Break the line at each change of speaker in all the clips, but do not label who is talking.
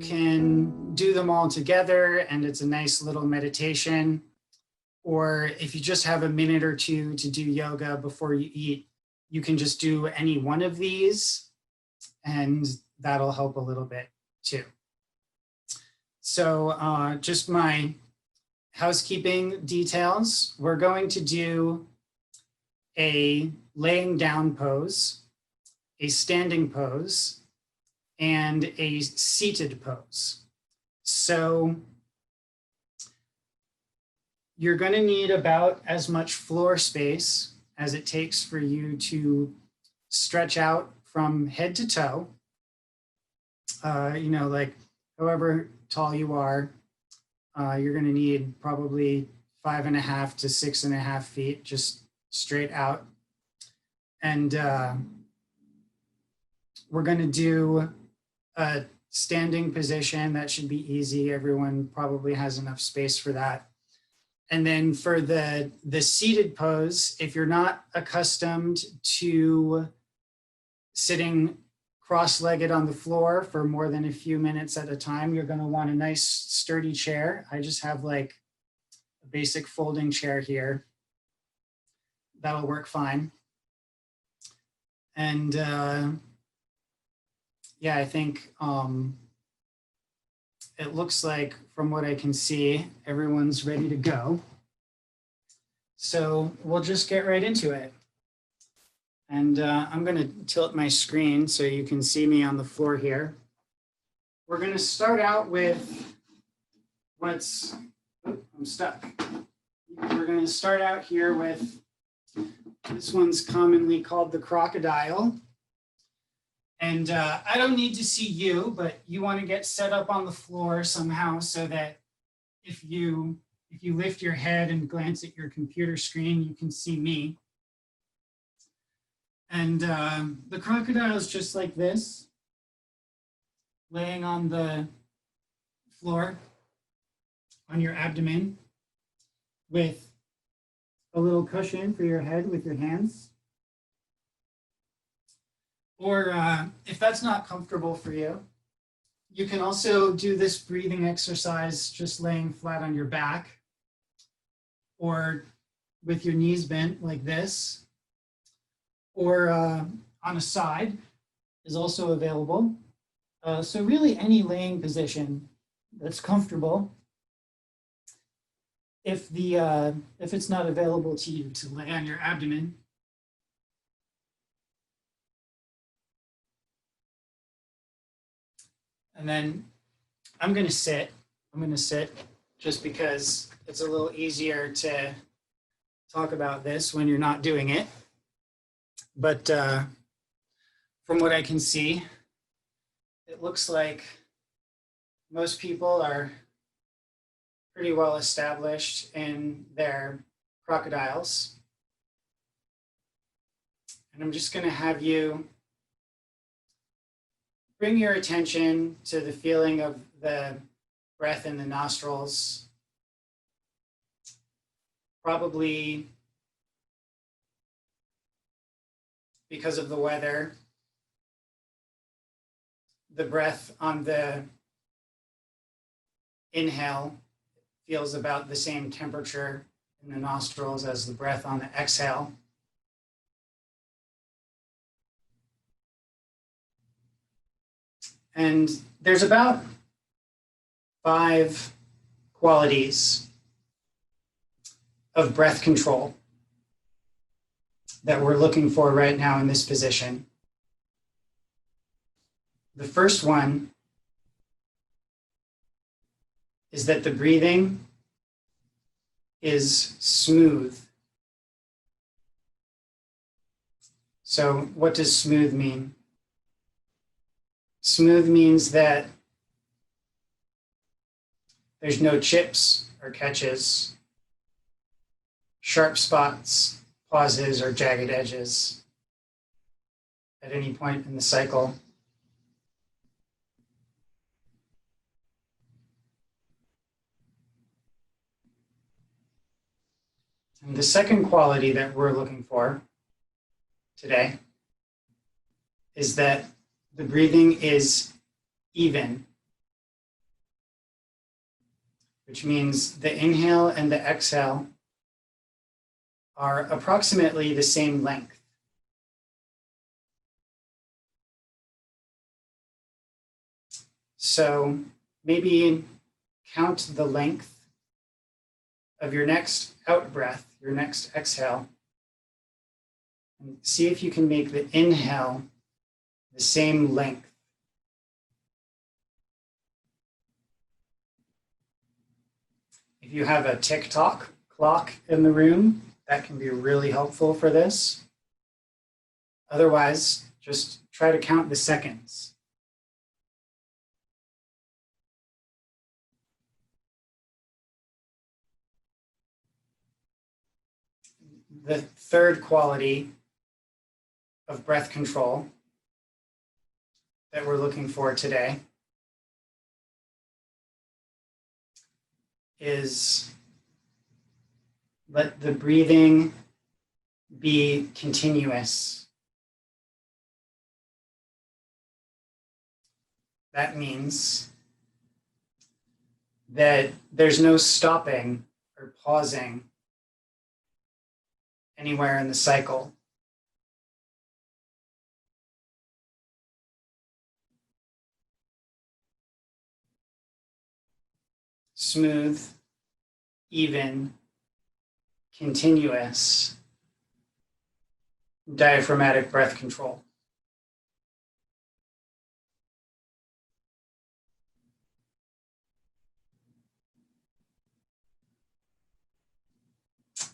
can do them all together and it's a nice little meditation. Or if you just have a minute or two to do yoga before you eat, you can just do any one of these and that'll help a little bit too. So just my housekeeping details. We're going to do a laying down pose, a standing pose, and a seated pose. So you're going to need about as much floor space as it takes for you to stretch out from head to toe. Like however tall you are, you're going to need probably 5.5 to 6.5 feet just straight out. And we're going to do a standing position. That should be easy. Everyone probably has enough space for that. And then for the seated pose, if you're not accustomed to sitting cross-legged on the floor for more than a few minutes at a time, you're going to want a nice sturdy chair. I just have like a basic folding chair here. That'll work fine. And yeah, I think it looks like, from what I can see, everyone's ready to go. So we'll just get right into it. And I'm going to tilt my screen so you can see me on the floor here. We're going to start out with I'm stuck. We're going to start out here with, this one's commonly called the crocodile. And I don't need to see you, but you want to get set up on the floor somehow so that if you lift your head and glance at your computer screen, you can see me. And the crocodile is just like this, laying on the floor on your abdomen with a little cushion for your head with your hands. Or if that's not comfortable for you, you can also do this breathing exercise just laying flat on your back or with your knees bent like this, or on a side is also available. So really any laying position that's comfortable. If it's not available to you to lay on your abdomen, and then I'm going to sit just because it's a little easier to talk about this when you're not doing it. But from what I can see, it looks like most people are pretty well established in their crocodiles. And I'm just going to have you bring your attention to the feeling of the breath in the nostrils. Probably because of the weather, the breath on the inhale feels about the same temperature in the nostrils as the breath on the exhale. And there's about 5 qualities of breath control that we're looking for right now in this position. The first one is that the breathing is smooth. So what does smooth mean? Smooth means that there's no chips or catches, sharp spots, pauses, or jagged edges at any point in the cycle. And the second quality that we're looking for today is that the breathing is even. which means the inhale and the exhale are approximately the same length. So maybe count the length of your next out breath, your next exhale, and see if you can make the inhale the same length. If you have a tick-tock clock in the room, that can be really helpful for this. Otherwise, just try to count the seconds. The third quality of breath control that we're looking for today is let the breathing be continuous. That means that there's no stopping or pausing anywhere in the cycle. Smooth, even, continuous, diaphragmatic breath control.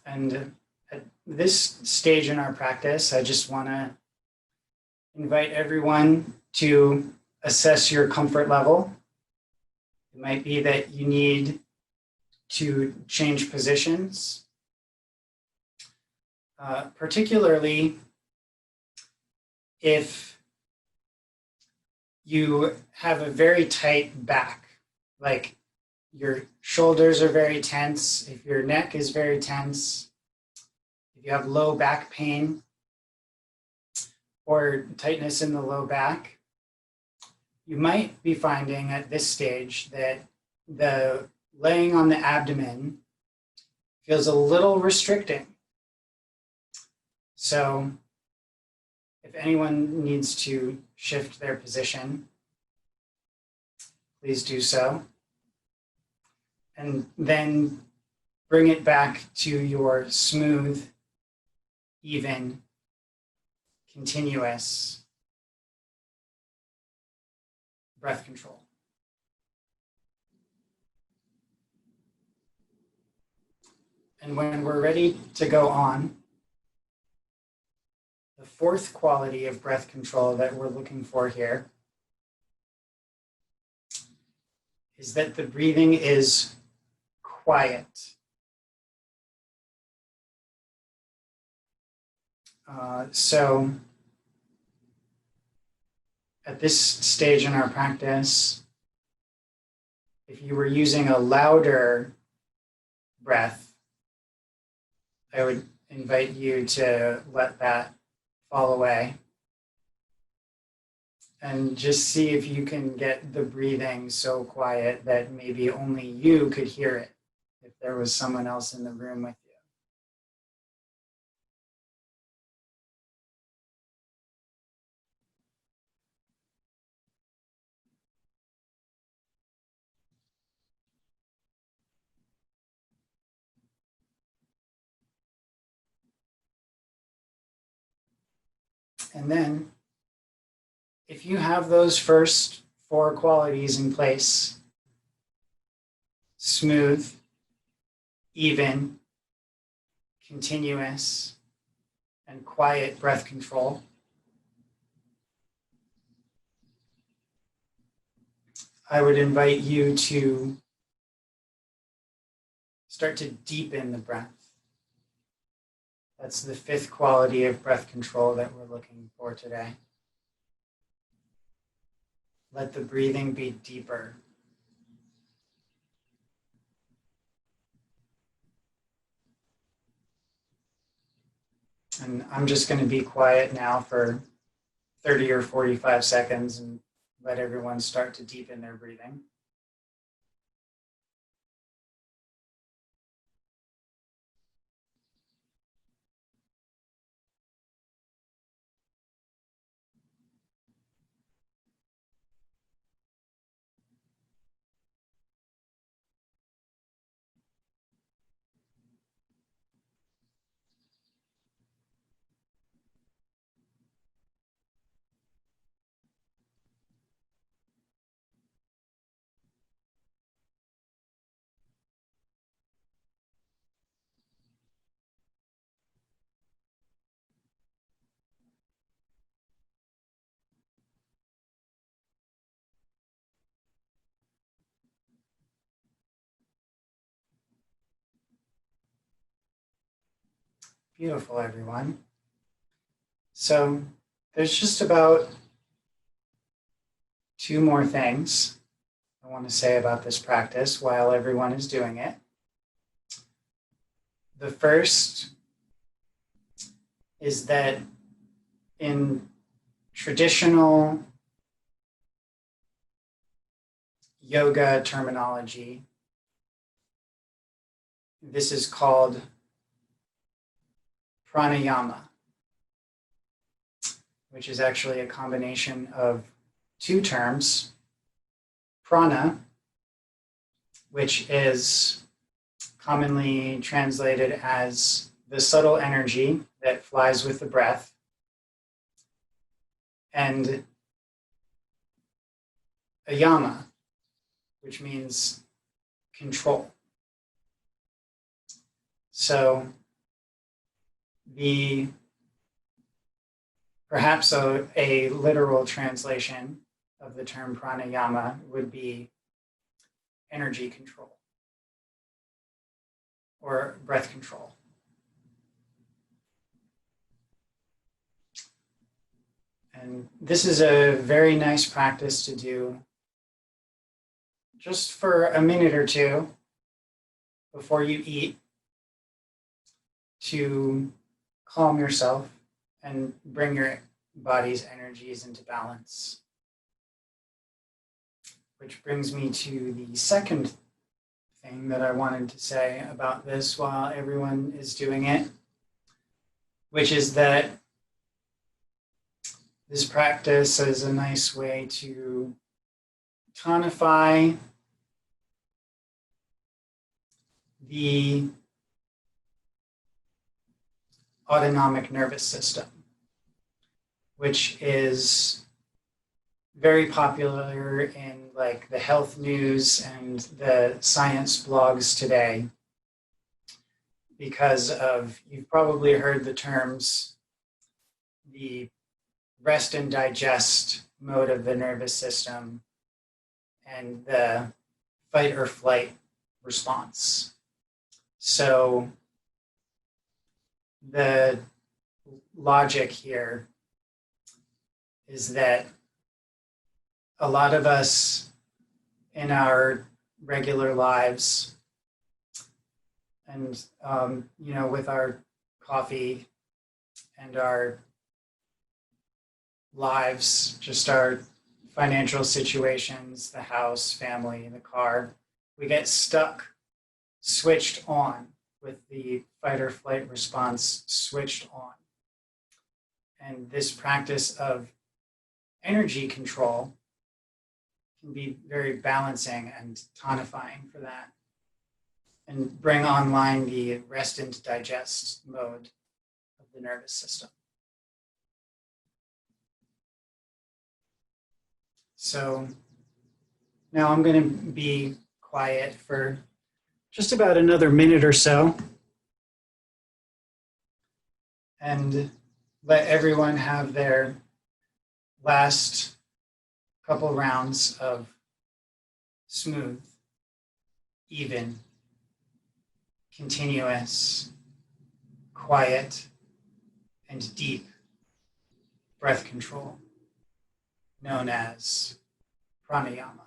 And at this stage in our practice, I just want to invite everyone to assess your comfort level. It might be that you need to change positions, particularly if you have a very tight back, like your shoulders are very tense, if your neck is very tense, if you have low back pain or tightness in the low back, you might be finding at this stage that the laying on the abdomen feels a little restricting. So if anyone needs to shift their position, please do so. And then bring it back to your smooth, even, continuous breath control. And when we're ready to go on, the fourth quality of breath control that we're looking for here is that the breathing is quiet. So at this stage in our practice, if you were using a louder breath, I would invite you to let that fall away and just see if you can get the breathing so quiet that maybe only you could hear it if there was someone else in the room with you. And then if you have those first four qualities in place, smooth, even, continuous, and quiet breath control, I would invite you to start to deepen the breath. That's the fifth quality of breath control that we're looking for today. Let the breathing be deeper. And I'm just going to be quiet now for 30 or 45 seconds and let everyone start to deepen their breathing. Beautiful, everyone. So there's just about 2 more things I want to say about this practice while everyone is doing it. The first is that in traditional yoga terminology, this is called pranayama, which is actually a combination of 2 terms. Prana, which is commonly translated as the subtle energy that flies with the breath, and ayama, which means control. So perhaps a literal translation of the term pranayama would be energy control or breath control. And this is a very nice practice to do just for a minute or 2 before you eat, to calm yourself and bring your body's energies into balance. Which brings me to the second thing that I wanted to say about this while everyone is doing it, which is that this practice is a nice way to tonify the autonomic nervous system, which is very popular in like the health news and the science blogs today because of, you've probably heard the terms, the rest and digest mode of the nervous system and the fight or flight response. So the logic here is that a lot of us in our regular lives and, with our coffee and our lives, just our financial situations, the house, family, the car, we get stuck, switched on with the fight or flight response switched on. And this practice of energy control can be very balancing and tonifying for that and bring online the rest and digest mode of the nervous system. So now I'm going to be quiet for just about another minute or so and let everyone have their last couple rounds of smooth, even, continuous, quiet, and deep breath control, known as pranayama.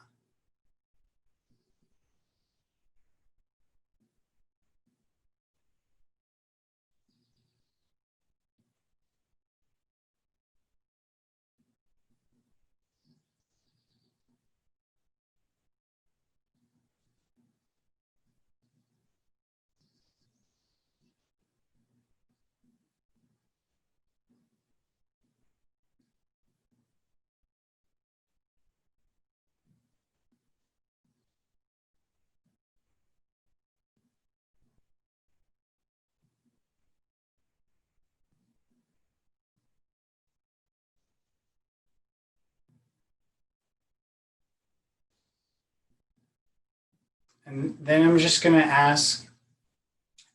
And then I'm just going to ask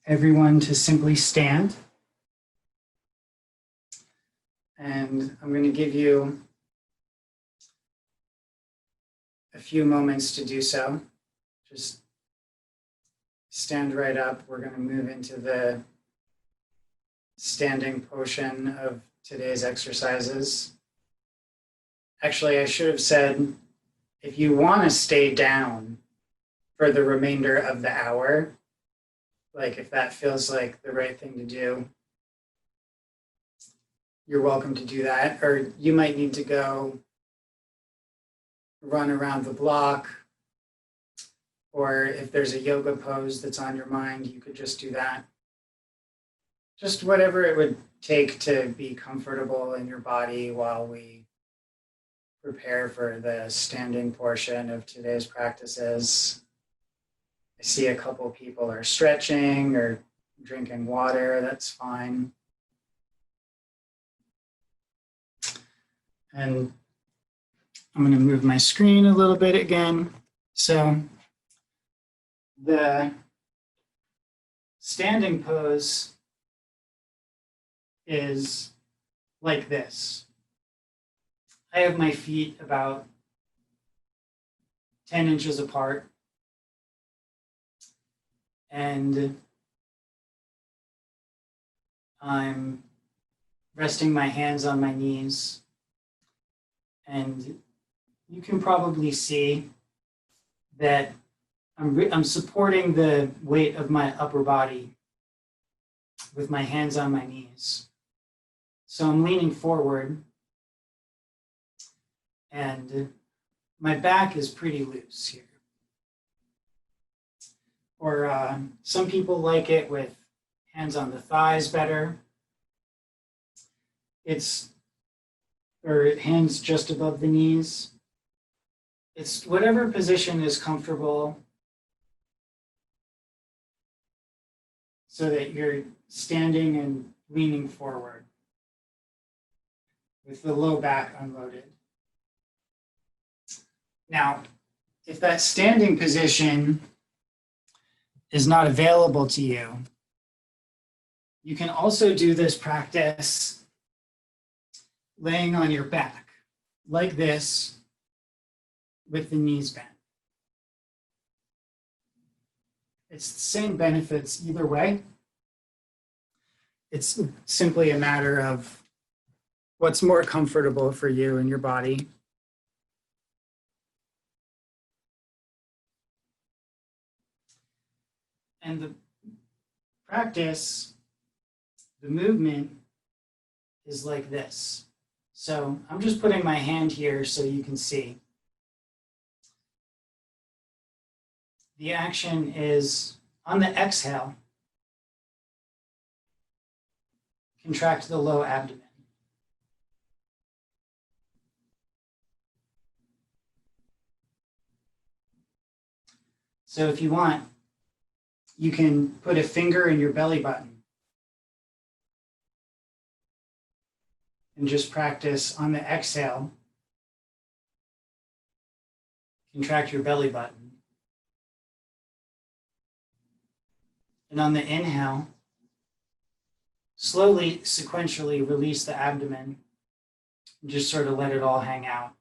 everyone to simply stand. And I'm going to give you a few moments to do so. Just stand right up. We're going to move into the standing portion of today's exercises. Actually, I should have said, if you want to stay down for the remainder of the hour, like if that feels like the right thing to do, you're welcome to do that. Or you might need to go run around the block. Or if there's a yoga pose that's on your mind, you could just do that. Just whatever it would take to be comfortable in your body while we prepare for the standing portion of today's practices. I see a couple people are stretching or drinking water. That's fine. And I'm going to move my screen a little bit again. So the standing pose is like this. I have my feet about 10 inches apart, and I'm resting my hands on my knees, and you can probably see that I'm supporting the weight of my upper body with my hands on my knees. So I'm leaning forward, and my back is pretty loose here. Or some people like it with hands on the thighs better. Or hands just above the knees. It's whatever position is comfortable so that you're standing and leaning forward with the low back unloaded. Now, if that standing position is not available to you, you can also do this practice laying on your back, like this, with the knees bent. It's the same benefits either way. It's simply a matter of what's more comfortable for you and your body. And the practice, the movement is like this. So I'm just putting my hand here so you can see. The action is on the exhale, contract the low abdomen. So if you want, you can put a finger in your belly button and just practice on the exhale. Contract your belly button. And on the inhale, slowly, sequentially release the abdomen and just sort of let it all hang out.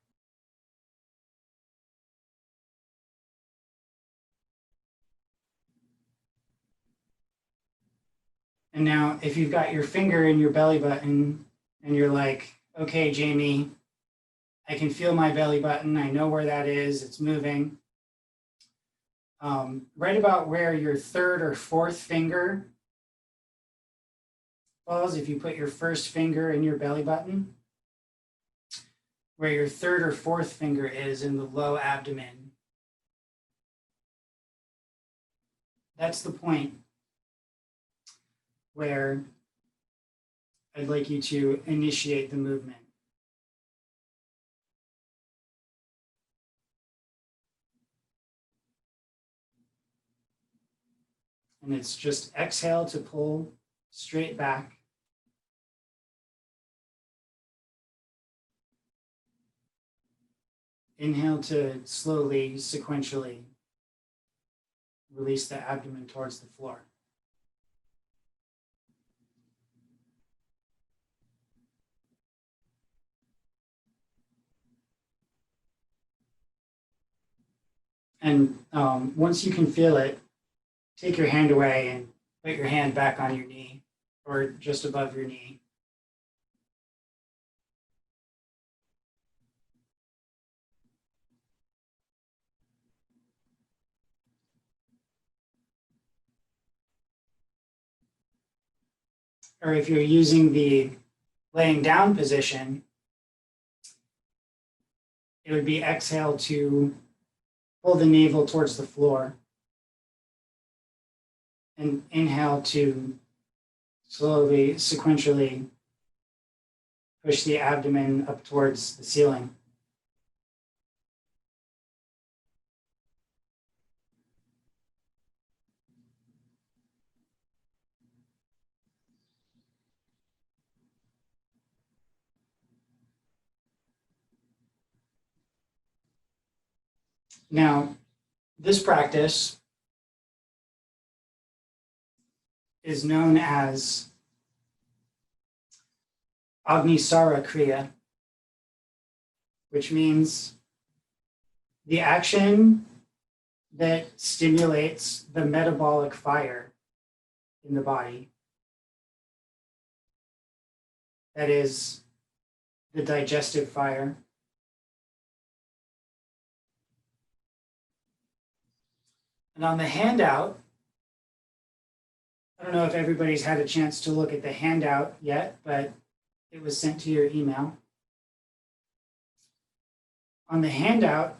And now, if you've got your finger in your belly button and you're like, okay, Jamie, I can feel my belly button. I know where that is. It's moving. Right about where your third or fourth finger falls, if you put your first finger in your belly button, where your third or fourth finger is in the low abdomen, that's the point where I'd like you to initiate the movement. And it's just exhale to pull straight back. Inhale to slowly, sequentially release the abdomen towards the floor. And once you can feel it, take your hand away and put your hand back on your knee. or just above your knee. Or if you're using the laying down position, it would be exhale to pull the navel towards the floor, and inhale to slowly, sequentially push the abdomen up towards the ceiling. Now, this practice is known as Agnisara Kriya, which means the action that stimulates the metabolic fire in the body. That is the digestive fire. And on the handout, I don't know if everybody's had a chance to look at the handout yet, but it was sent to your email. On the handout,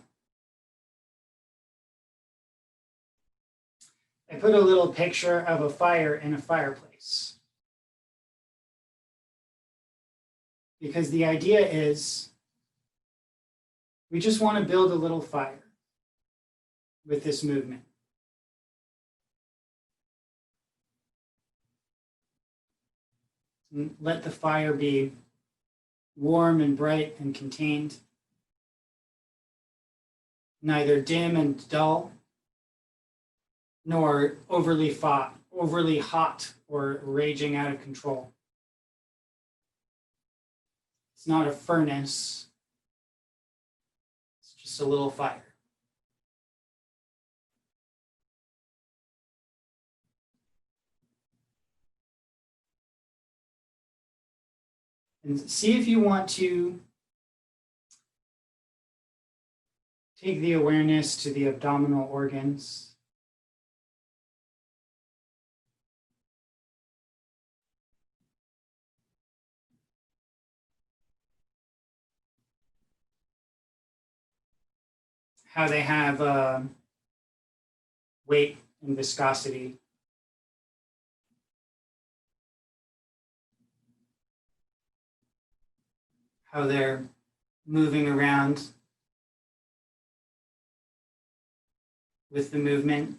I put a little picture of a fire in a fireplace. Because the idea is we just want to build a little fire with this movement. And let the fire be warm and bright and contained, neither dim and dull, nor overly hot or raging out of control. It's not a furnace, it's just a little fire. And see if you want to take the awareness to the abdominal organs. How they have weight and viscosity. How they're moving around with the movement.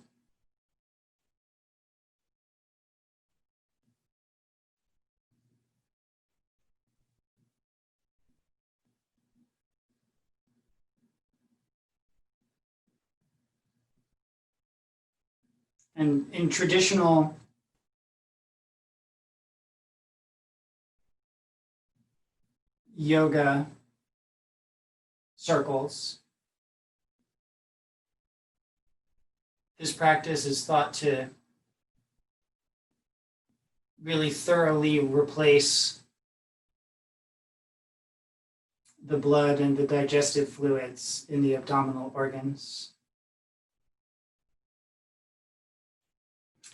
And in traditional yoga circles, this practice is thought to really thoroughly replace the blood and the digestive fluids in the abdominal organs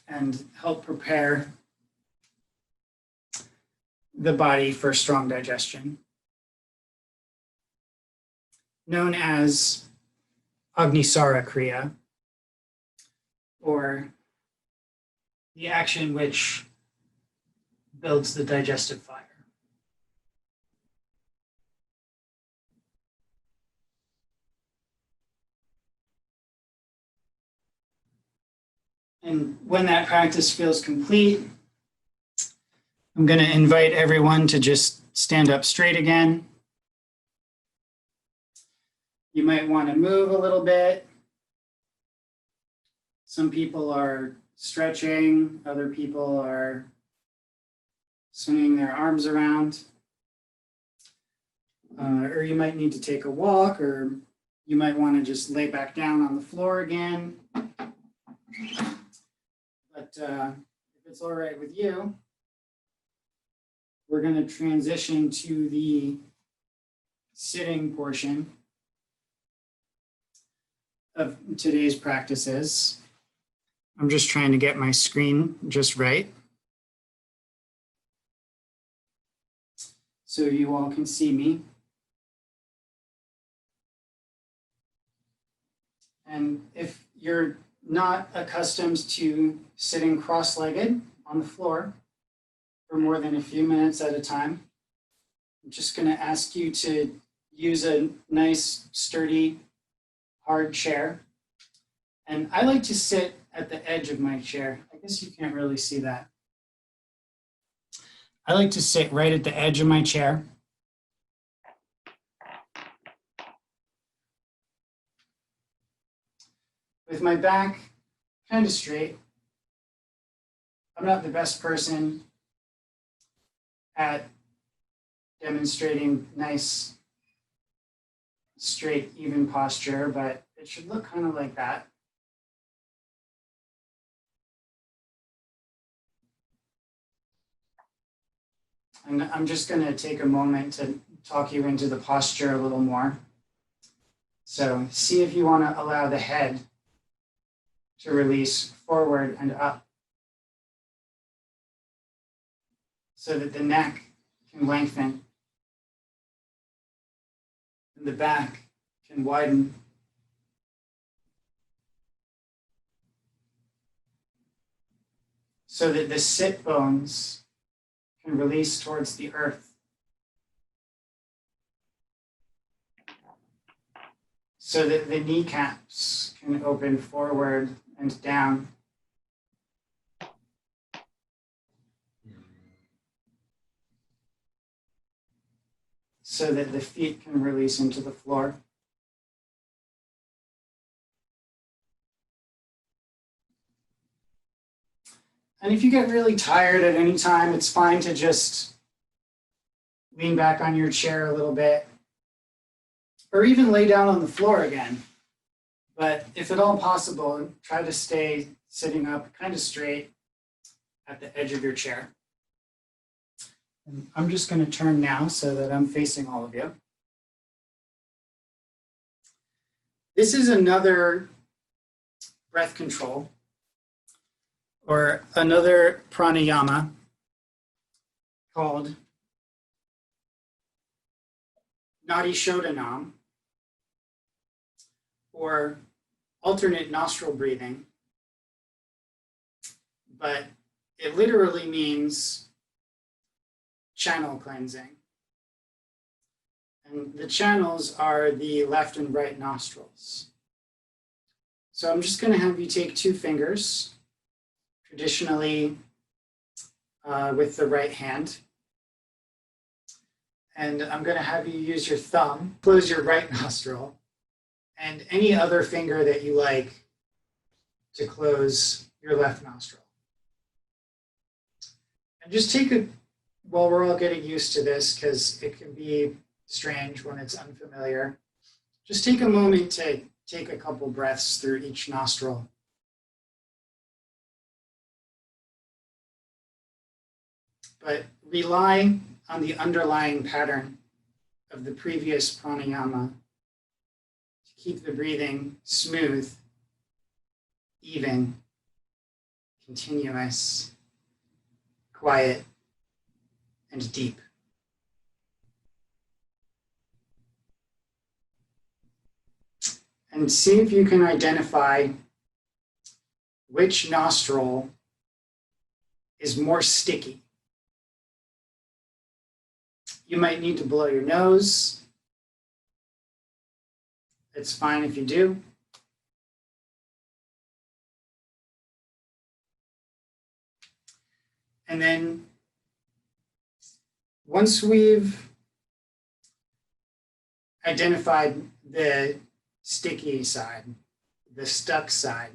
and help prepare the body for strong digestion. Known as Agnisara Kriya, or the action which builds the digestive fire. And when that practice feels complete, I'm going to invite everyone to just stand up straight again. You might want to move a little bit. Some people are stretching, other people are swinging their arms around. Or you might need to take a walk, or you might want to just lay back down on the floor again. But if it's all right with you, we're going to transition to the sitting portion of today's practices. I'm just trying to get my screen just right, so you all can see me. And if you're not accustomed to sitting cross-legged on the floor for more than a few minutes at a time, I'm just going to ask you to use a nice, sturdy, hard chair. And I like to sit at the edge of my chair. I guess you can't really see that. I like to sit right at the edge of my chair. With my back kind of straight. I'm not the best person at demonstrating nice, straight, even posture, but it should look kind of like that. And I'm just going to take a moment to talk you into the posture a little more. So see if you want to allow the head to release forward and up so that the neck can lengthen and the back can widen. So that the sit bones can release towards the earth. So that the kneecaps can open forward and down. So that the feet can release into the floor. And if you get really tired at any time, it's fine to just lean back on your chair a little bit, or even lay down on the floor again. But if at all possible, try to stay sitting up kind of straight at the edge of your chair. And I'm just going to turn now so that I'm facing all of you. This is another breath control, or another pranayama called Nadi Shodhanam, or alternate nostril breathing, but it literally means channel cleansing. And the channels are the left and right nostrils. So I'm just going to have you take 2 fingers, traditionally with the right hand. And I'm going to have you use your thumb, close your right nostril, and any other finger that you like to close your left nostril. And just take a, while we're all getting used to this, because it can be strange when it's unfamiliar, just take a moment to take a couple breaths through each nostril. But rely on the underlying pattern of the previous pranayama to keep the breathing smooth, even, continuous, quiet, and deep. And see if you can identify which nostril is more sticky. You might need to blow your nose. It's fine if you do. And then once we've identified the sticky side, the stuck side,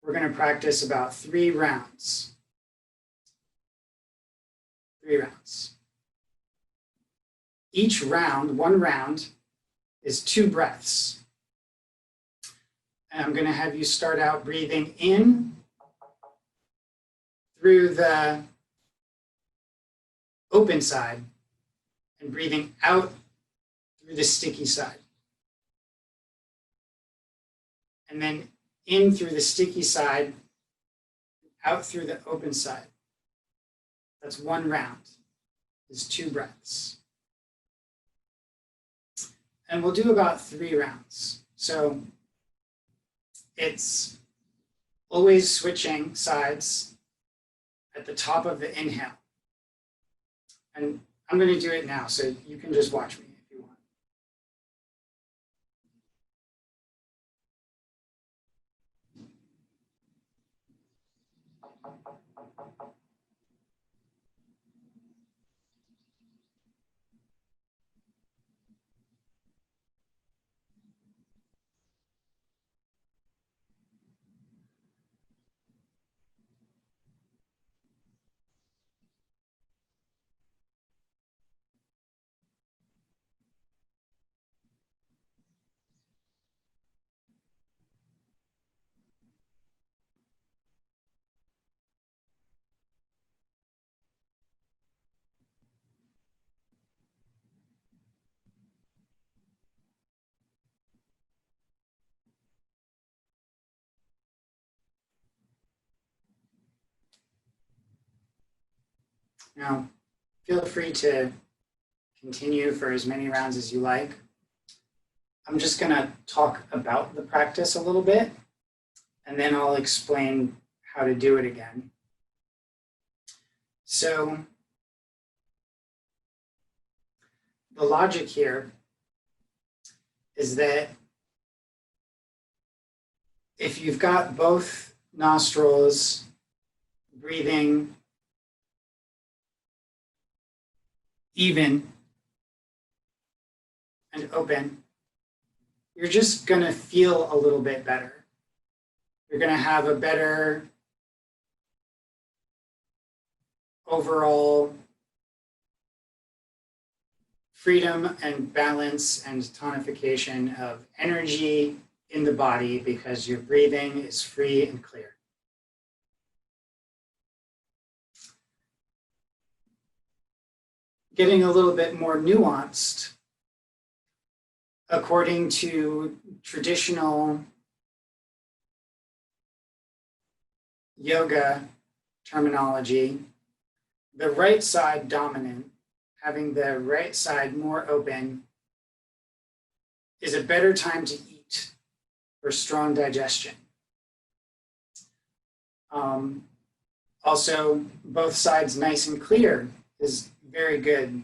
we're going to practice about 3 rounds. 3 rounds. Each round, 1 round, is 2 breaths. And I'm going to have you start out breathing in through the open side and breathing out through the sticky side. And then in through the sticky side, out through the open side. That's 1 round, is 2 breaths. And we'll do about 3 rounds. So it's always switching sides at the top of the inhale. And I'm going to do it now, so you can just watch me if you want. Now, feel free to continue for as many rounds as you like. I'm just going to talk about the practice a little bit, and then I'll explain how to do it again. So, the logic here is that if you've got both nostrils breathing even and open, you're just going to feel a little bit better. You're going to have a better overall freedom and balance and tonification of energy in the body because your breathing is free and clear. Getting a little bit more nuanced, according to traditional yoga terminology, the right side dominant, having the right side more open, is a better time to eat for strong digestion. Also, both sides nice and clear is very good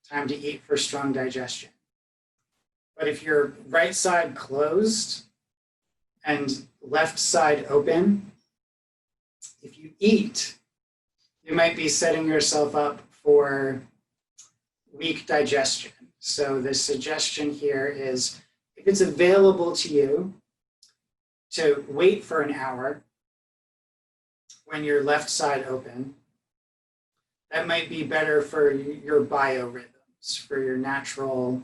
time to eat for strong digestion. But if your right side closed and left side open, if you eat, you might be setting yourself up for weak digestion. So the suggestion here is, if it's available to you, to wait for an hour when your left side open. That might be better for your biorhythms, for your natural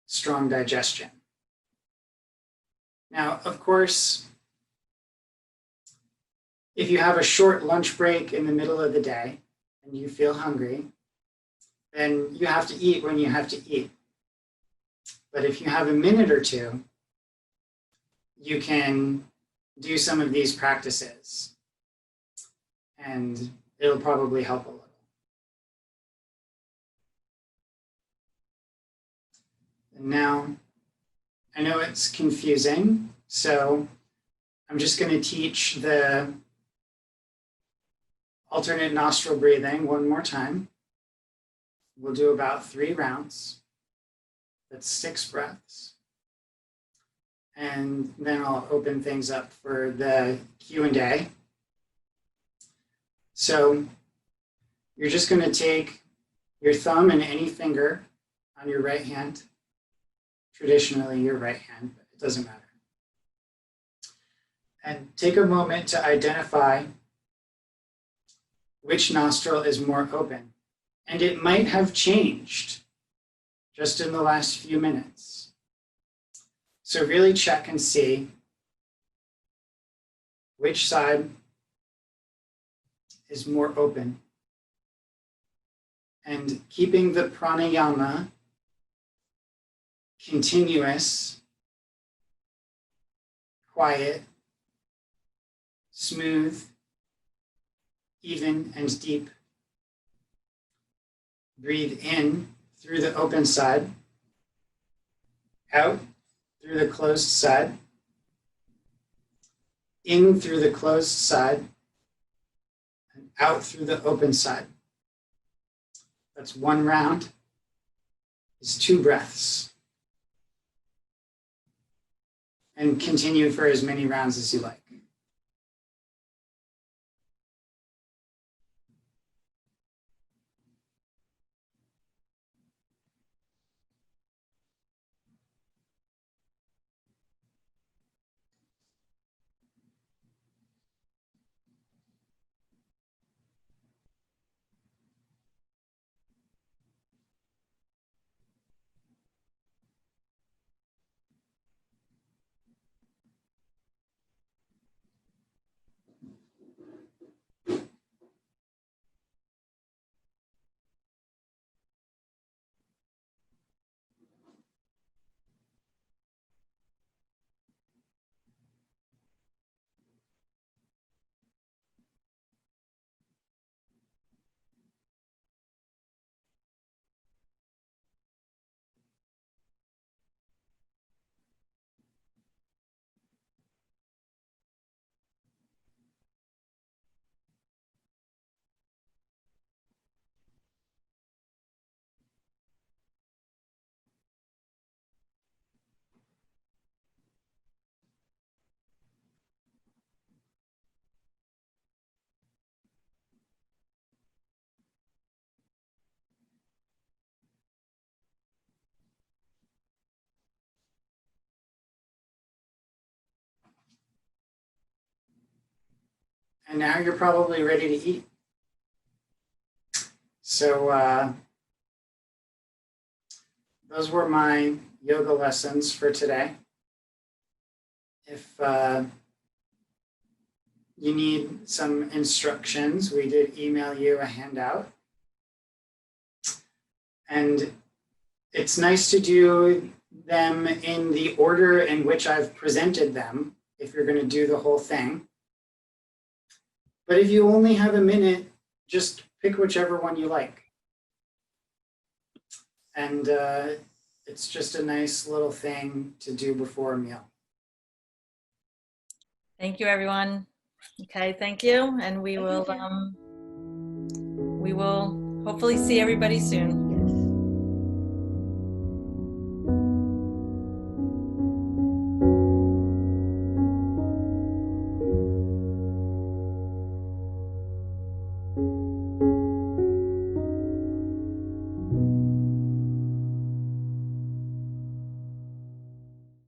strong digestion. Now, of course, if you have a short lunch break in the middle of the day and you feel hungry, then you have to eat when you have to eat. But if you have a minute or two, you can do some of these practices, and it'll probably help a little. And now, I know it's confusing, so I'm just going to teach the alternate nostril breathing one more time. We'll do about 3 rounds. That's 6 breaths. And then I'll open things up for the Q&A. So you're just going to take your thumb and any finger on your right hand, traditionally your right hand, but it doesn't matter. And take a moment to identify which nostril is more open. And it might have changed just in the last few minutes. So really check and see which side is more open. And keeping the pranayama continuous, quiet, smooth, even, and deep. Breathe in through the open side, out through the closed side, in through the closed side, and out through the open side. That's one round. It's 2 breaths. And continue for as many rounds as you like. And now you're probably ready to eat. So those were my yoga lessons for today. If you need some instructions, we did email you a handout. And it's nice to do them in the order in which I've presented them, if you're going to do the whole thing. But if you only have a minute, just pick whichever one you like. And it's just a nice little thing to do before a meal.
Thank you, everyone. Okay, thank you. And we will hopefully see everybody soon.